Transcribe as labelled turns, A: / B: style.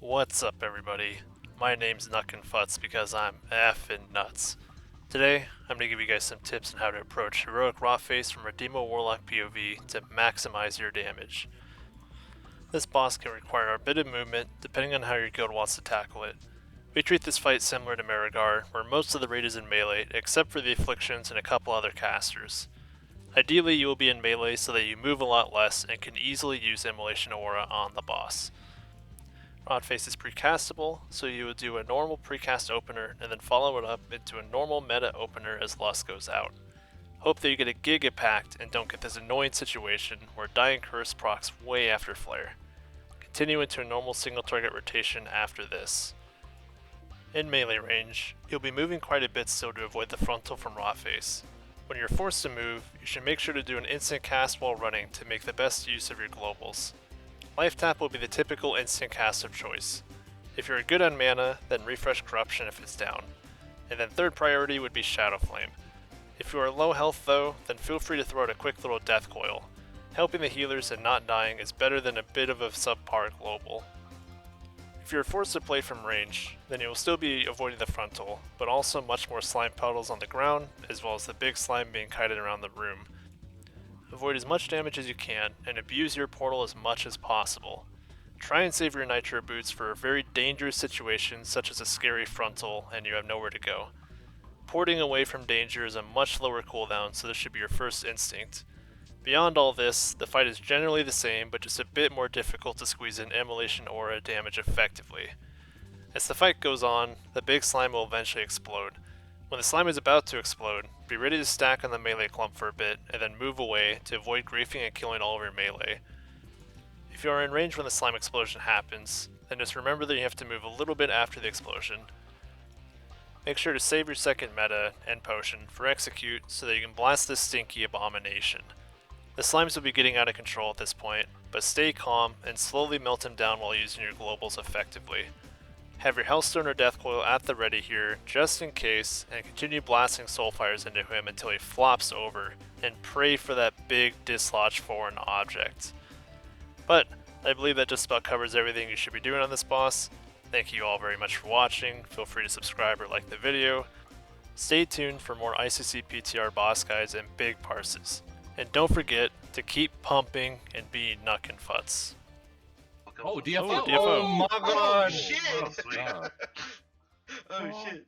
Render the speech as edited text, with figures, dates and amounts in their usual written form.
A: What's up, everybody? My name's Nukinfutz because I'm effing nuts. Today, I'm going to give you guys some tips on how to approach Heroic Rotface from Redeemo Warlock POV to maximize your damage. This boss can require a bit of movement depending on how your guild wants to tackle it. We treat this fight similar to Marigar, where most of the raid is in melee except for the afflictions and a couple other casters. Ideally, you will be in melee so that you move a lot less and can easily use Immolation Aura on the boss. Rotface is precastable, so you would do a normal precast opener and then follow it up into a normal meta opener as Lust goes out. Hope that you get a Giga Pact and don't get this annoying situation where Dying Curse procs way after Flare. Continue into a normal single target rotation after this. In melee range, you'll be moving quite a bit still to avoid the frontal from Rotface. When you're forced to move, you should make sure to do an instant cast while running to make the best use of your globals. Life Tap will be the typical instant cast of choice. If you're good on mana, then refresh Corruption if it's down. And then third priority would be Shadow Flame. If you are low health though, then feel free to throw out a quick little Death Coil. Helping the healers and not dying is better than a bit of a subpar global. If you're forced to play from range, then you will still be avoiding the frontal, but also much more slime puddles on the ground, as well as the big slime being kited around the room. Avoid as much damage as you can, and abuse your portal as much as possible. Try and save your nitro boots for a very dangerous situation such as a scary frontal and you have nowhere to go. Porting away from danger is a much lower cooldown, so this should be your first instinct. Beyond all this, the fight is generally the same, but just a bit more difficult to squeeze in Immolation Aura damage effectively. As the fight goes on, the big slime will eventually explode. When the slime is about to explode, be ready to stack on the melee clump for a bit, and then move away to avoid griefing and killing all of your melee. If you are in range when the slime explosion happens, then just remember that you have to move a little bit after the explosion. Make sure to save your second meta and potion for execute so that you can blast this stinky abomination. The slimes will be getting out of control at this point, but stay calm and slowly melt him down while using your globals effectively. Have your Hellstone or Death Coil at the ready here, just in case, and continue blasting Soulfires into him until he flops over, and pray for that big dislodge foreign object. But, I believe that just about covers everything you should be doing on this boss. Thank you all very much for watching, feel free to subscribe or like the video. Stay tuned for more ICC PTR boss guides and big parses. And don't forget to keep pumping and be Nukinfutz.
B: Oh, DFO.
A: Oh, DFO.
C: Oh my god!
B: Oh, shit!
C: Oh,
B: Oh shit!